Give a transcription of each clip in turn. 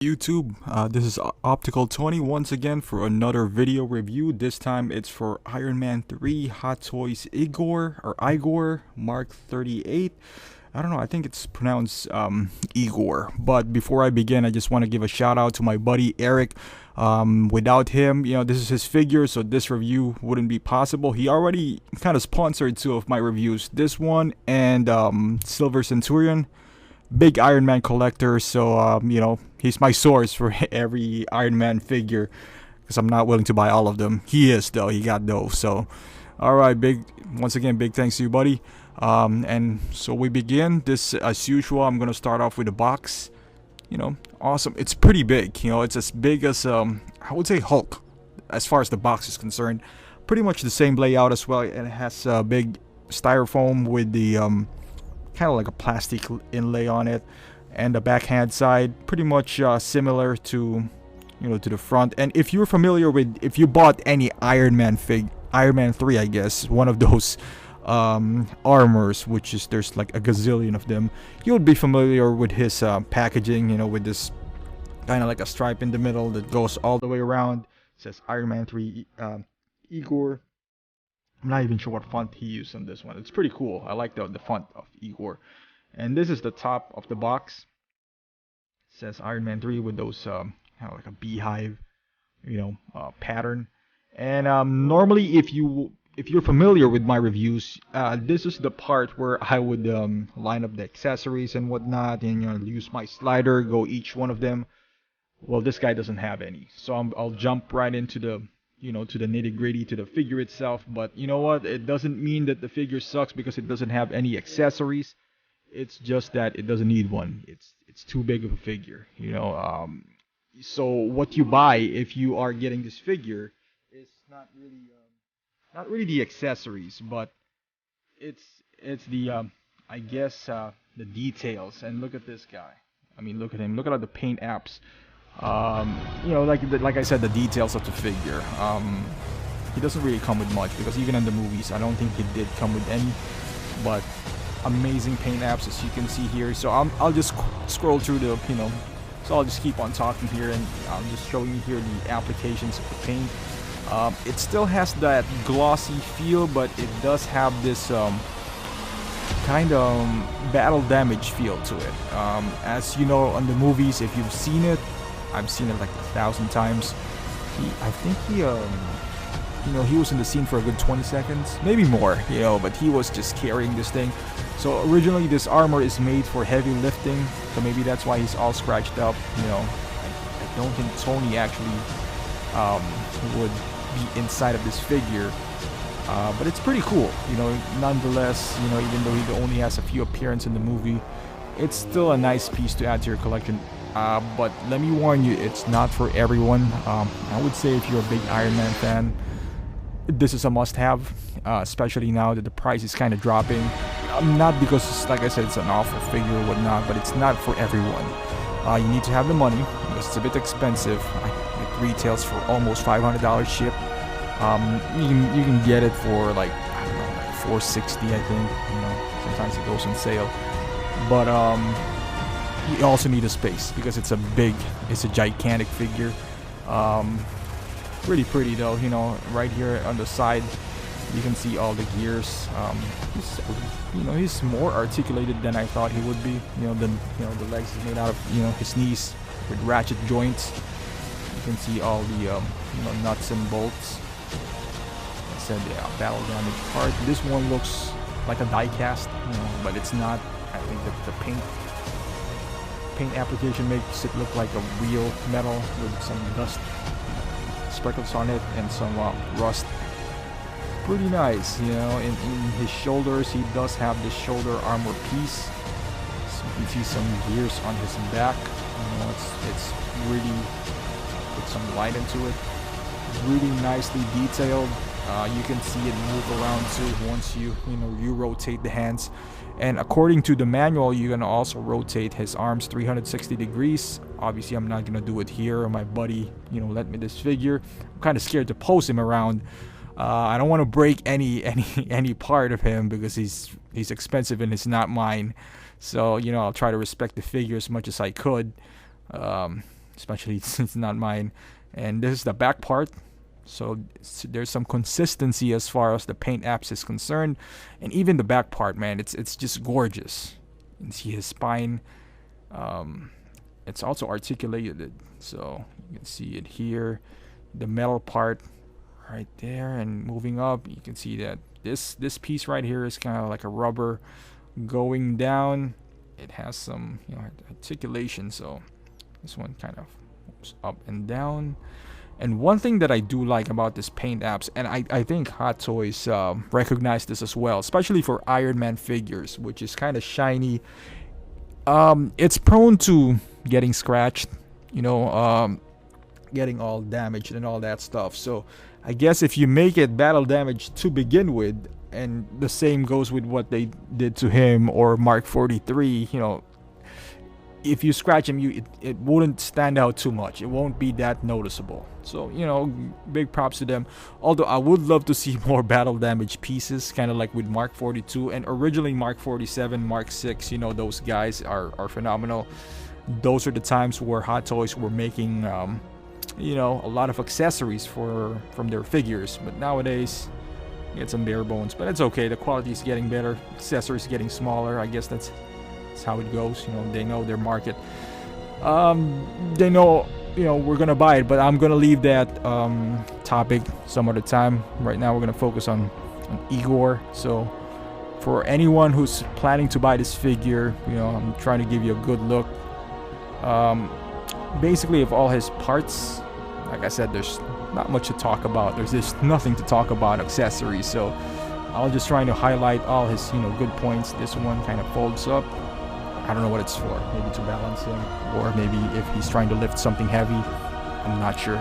YouTube, this is Optical 20 once again for another video review. This time it's for Iron Man 3 Hot Toys Igor Mark 38. I don't know, I think it's pronounced Igor. But before I begin, I just want to give a shout out to my buddy Eric. Without him, this is his figure, so this review wouldn't be possible. He already kind of sponsored two of my reviews, this one and Silver Centurion. Big Iron Man collector, so he's my source for every Iron Man figure because I'm not willing to buy all of them. He is though, he got those. So alright, once again big thanks to you, buddy. And so we begin this as usual. I'm gonna start off with a box. Awesome, it's pretty big. It's as big as I would say Hulk as far as the box is concerned. Pretty much the same layout as well, and it has a big styrofoam with the kind of like a plastic inlay on it, and the backhand side pretty much similar to to the front. And if you're familiar with, if you bought any Iron Man 3, I guess one of those armors, which is there's like a gazillion of them, you'll be familiar with his packaging, with this kind of like a stripe in the middle that goes all the way around. It says Iron Man 3 Igor. I'm not even sure what font he used on this one. It's pretty cool. I like the font of Igor. And this is the top of the box. It says Iron Man 3 with those kind of like a beehive, pattern. And normally, if you're familiar with my reviews, this is the part where I would line up the accessories and whatnot, and use my slider, go each one of them. Well, this guy doesn't have any, so I'll jump right into the to the nitty-gritty, to the figure itself. But you know what? It doesn't mean that the figure sucks because it doesn't have any accessories. It's just that it doesn't need one. It's too big of a figure, So what you buy if you are getting this figure is not really the accessories, but it's the I guess the details. And look at this guy. I mean, look at him. Look at all the paint apps. Like I said, the details of the figure. He doesn't really come with much, because even in the movies, I don't think he did come with any. But amazing paint apps, as you can see here. So I'll just scroll through the So I'll just keep on talking here, and I'm just showing you here the applications of the paint. It still has that glossy feel, but it does have this kind of battle damage feel to it. As you know, on the movies, if you've seen it, I've seen it like 1,000 times. I think he was in the scene for a good 20 seconds, maybe more, but he was just carrying this thing. So originally this armor is made for heavy lifting, so maybe that's why he's all scratched up. I don't think Tony actually would be inside of this figure. But it's pretty cool, nonetheless, even though he only has a few appearances in the movie, it's still a nice piece to add to your collection. But let me warn you, it's not for everyone. I would say if you're a big Iron Man fan, this is a must-have, especially now that the price is kind of dropping. Not because, like I said, it's an awful figure or whatnot, but it's not for everyone. You need to have the money, because it's a bit expensive. It retails for almost $500 ship. You can get it for like, I don't know, like $460, I think. Sometimes it goes on sale. But you also need a space, because it's a gigantic figure. Really pretty though, right here on the side you can see all the gears. He's more articulated than I thought he would be. The legs is made out of his knees with ratchet joints. You can see all the nuts and bolts. I said, yeah, battle damage part. This one looks like a die cast, but it's not. I think that the paint application makes it look like a real metal with some dust speckles on it and some rust. Pretty nice. In his shoulders, he does have this shoulder armor piece, so you can see some gears on his back. It's really put some light into it. Really nicely detailed. You can see it move around too once you rotate the hands. And according to the manual, you can also rotate his arms 360 degrees. Obviously, I'm not gonna do it here. My buddy, lent me this figure. I'm kind of scared to pose him around. I don't want to break any part of him, because he's expensive and it's not mine. So I'll try to respect the figure as much as I could. especially since it's not mine. And this is the back part. So there's some consistency as far as the paint apps is concerned, and even the back part, man, it's just gorgeous. You can see his spine. It's also articulated, so you can see it here. The metal part right there, and moving up, you can see that this piece right here is kind of like a rubber going down. It has some articulation, so this one kind of moves up and down. And one thing that I do like about this paint apps, and I think Hot Toys recognize this as well, especially for Iron Man figures, which is kind of shiny. It's prone to getting scratched, getting all damaged and all that stuff. So I guess if you make it battle damage to begin with, and the same goes with what they did to him or Mark 43, if you scratch him, it wouldn't stand out too much. It won't be that noticeable. So, big props to them. Although I would love to see more battle damage pieces, kind of like with Mark 42 and originally Mark 47, Mark 6. Those guys are phenomenal. Those are the times where Hot Toys were making, a lot of accessories from their figures. But nowadays, get some bare bones. But it's okay. The quality is getting better. Accessories getting smaller. I guess that's how it goes. They know their market. They know we're gonna buy it, but I'm gonna leave that topic some other time. Right now we're gonna focus on Igor. So for anyone who's planning to buy this figure, I'm trying to give you a good look. Basically, of all his parts, like I said, there's not much to talk about. There's just nothing to talk about accessories. So I'll just trying to highlight all his good points. This one kind of folds up. I don't know what it's for. Maybe to balance him, or maybe if he's trying to lift something heavy. I'm not sure.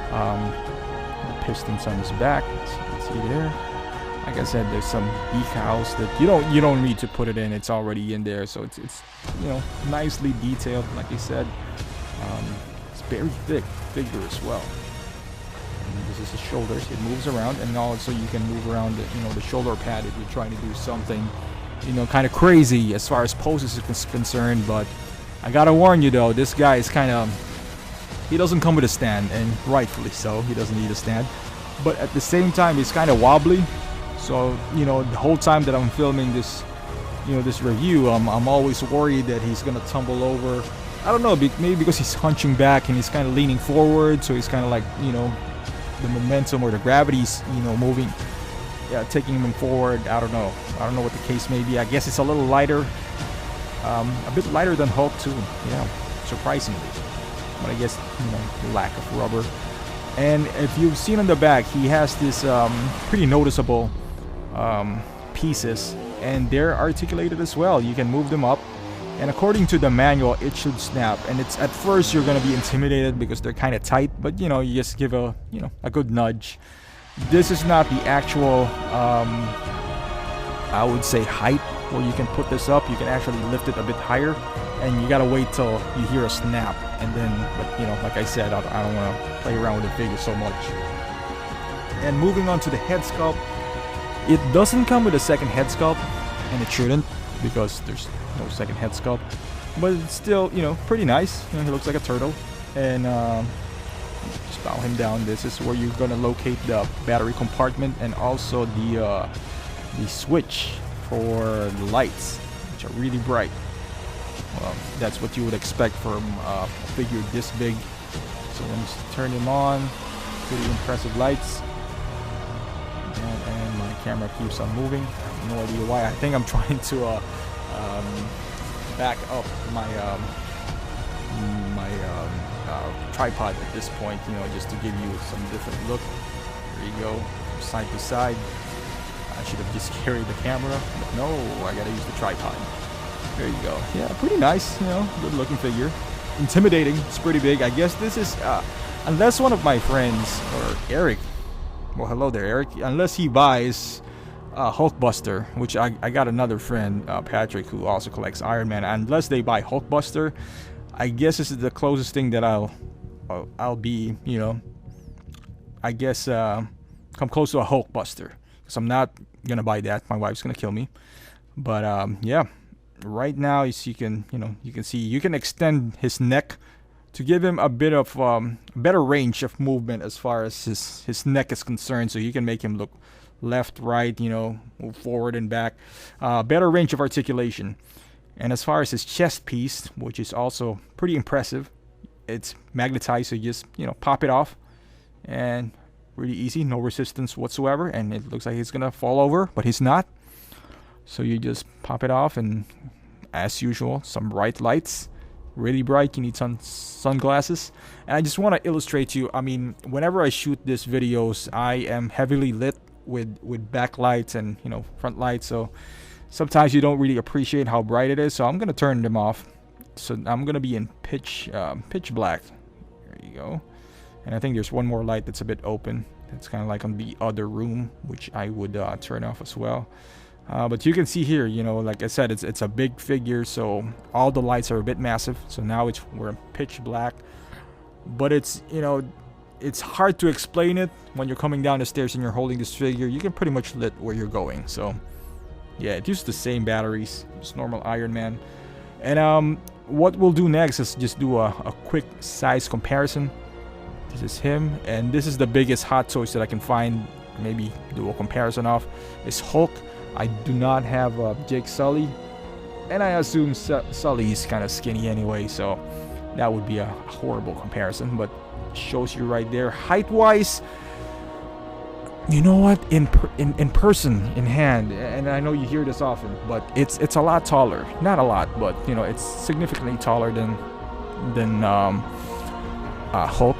The pistons on his back. You can see there. Like I said, there's some decals that you don't need to put it in. It's already in there, so it's nicely detailed. Like I said, it's very thick figure as well. And this is his shoulders. It moves around, and also you can move around the shoulder pad if you're trying to do something kind of crazy as far as poses is concerned. But I gotta warn you though, this guy is he doesn't come with a stand, and rightfully so. He doesn't need a stand, but at the same time he's kind of wobbly. So the whole time that I'm filming this this review, I'm always worried that he's gonna tumble over. I don't know, maybe because he's hunching back and he's kind of leaning forward, so he's kind of like the momentum or the gravity's moving, taking him forward. I don't know what the case may be. I guess it's a little lighter, a bit lighter than Hulk too, surprisingly. But I guess lack of rubber. And if you've seen on the back, he has this pretty noticeable pieces, and they're articulated as well. You can move them up, and according to the manual, it should snap. And it's at first you're gonna be intimidated because they're kind of tight, but you just give a good nudge. This is not the actual I would say height where you can put this up. You can actually lift it a bit higher, and you gotta wait till you hear a snap, and then, but like I said, I don't want to play around with the figure so much. And moving on to the head sculpt, it doesn't come with a second head sculpt, and it shouldn't, because there's no second head sculpt, but it's still pretty nice. He looks like a turtle. And just bow him down. This is where you're gonna locate the battery compartment, and also the switch for the lights, which are really bright. Well, that's what you would expect from a figure this big. So let me turn him on. Pretty impressive lights. And my camera keeps on moving. I have no idea why. I think I'm trying to back up my tripod at this point, just to give you some different look. There you go, side to side. I should have just carried the camera, but no, I gotta use the tripod. There you go. Yeah, pretty nice, good looking figure. Intimidating, it's pretty big. I guess this is, unless one of my friends, or Eric, well, hello there, Eric, unless he buys Hulkbuster, which I got another friend, Patrick, who also collects Iron Man. Unless they buy Hulkbuster, I guess this is the closest thing that I'll be, I guess come close to a Hulkbuster, because I'm not gonna buy that. My wife's gonna kill me. But yeah, right now you can see you can extend his neck to give him a bit of better range of movement as far as his neck is concerned, so you can make him look left, right, move forward and back. Better range of articulation. And as far as his chest piece, which is also pretty impressive, it's magnetized, so you just pop it off, and really easy, no resistance whatsoever, and it looks like he's gonna fall over, but he's not. So you just pop it off, and as usual, some bright lights, really bright. You need sunglasses. And I just want to illustrate to you, I mean, whenever I shoot these videos, I am heavily lit with backlights and front lights, so sometimes you don't really appreciate how bright it is. So I'm gonna turn them off. So I'm gonna be in pitch black. There you go. And I think there's one more light that's a bit open. That's kind of like on the other room, which I would turn off as well. But you can see here, like I said, it's a big figure, so all the lights are a bit massive. So now we're in pitch black, but it's hard to explain it when you're coming down the stairs and you're holding this figure. You can pretty much lit where you're going. So yeah, it uses the same batteries, just normal Iron Man. And what we'll do next is just do a quick size comparison. This is him, and this is the biggest Hot Toys that I can find. Maybe do a comparison of is Hulk. I do not have Jake Sully, and I assume Sully is kind of skinny anyway, so that would be a horrible comparison. But shows you right there, height wise, you know what, in person, in hand, and I know you hear this often, but it's a lot taller. Not a lot, but it's significantly taller than Hulk.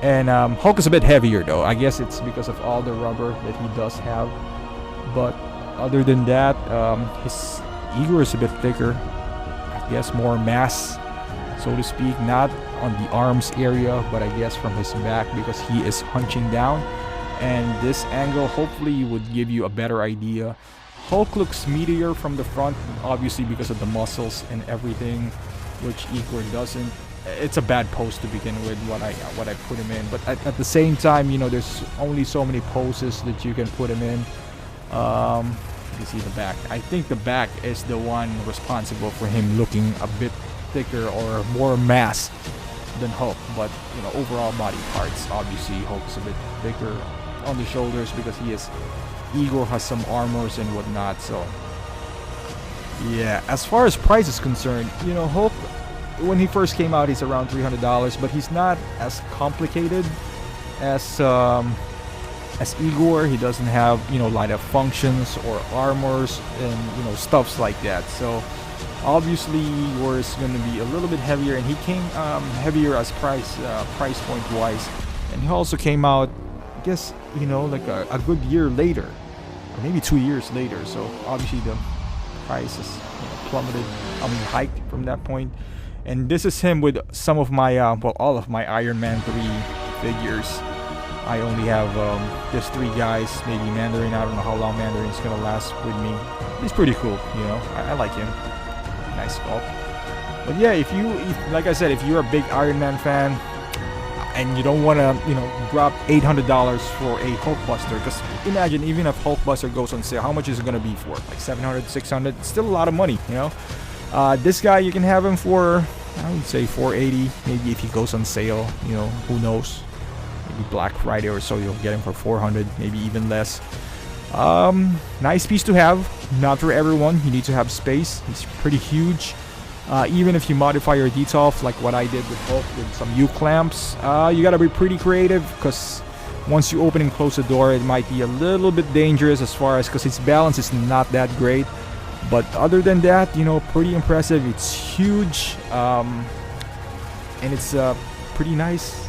And Hulk is a bit heavier though. I guess it's because of all the rubber that he does have. But other than that, his Igor is a bit thicker. I guess more mass, so to speak. Not on the arms area, but I guess from his back, because he is hunching down. And this angle hopefully would give you a better idea. Hulk looks meatier from the front, obviously because of the muscles and everything, which Igor doesn't. It's a bad pose to begin with, what I put him in, but at the same time, there's only so many poses that you can put him in. You see the back. I think the back is the one responsible for him looking a bit thicker or more mass than Hulk. But overall body parts, obviously Hulk's a bit thicker on the shoulders because Igor has some armors and whatnot. So yeah, as far as price is concerned, Hulk, when he first came out, he's around $300, but he's not as complicated as Igor. He doesn't have light up functions or armors and stuffs like that. So obviously Igor is going to be a little bit heavier, and he came heavier as price point wise, and he also came out, I guess like a good year later, or maybe 2 years later. So obviously the price is plummeted, hiked from that point. And this is him with some of my, all of my Iron Man 3 figures. I only have just 3 guys, maybe Mandarin. I don't know how long Mandarin's going to last with me. He's pretty cool, I like him. Nice sculpt. But yeah, like I said, if you're a big Iron Man fan and you don't want to, drop $800 for a Hulkbuster, because imagine, even if Hulkbuster goes on sale, how much is it going to be for? Like $700, $600? It's still a lot of money, This guy, you can have him for, I would say $480. Maybe if he goes on sale, who knows? Maybe Black Friday or so, you'll get him for $400, maybe even less. Nice piece to have. Not for everyone. You need to have space. It's pretty huge. Even if you modify your detail, like what I did with Hulk with some U-clamps, you gotta be pretty creative, because once you open and close the door, it might be a little bit dangerous as far as, because its balance is not that great. But other than that, pretty impressive. It's huge, and it's a pretty nice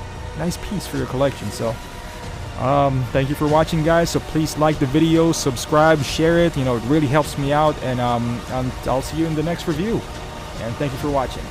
piece for your collection. So thank you for watching, guys. So please like the video, subscribe, share it. It really helps me out. And I'll see you in the next review. And thank you for watching.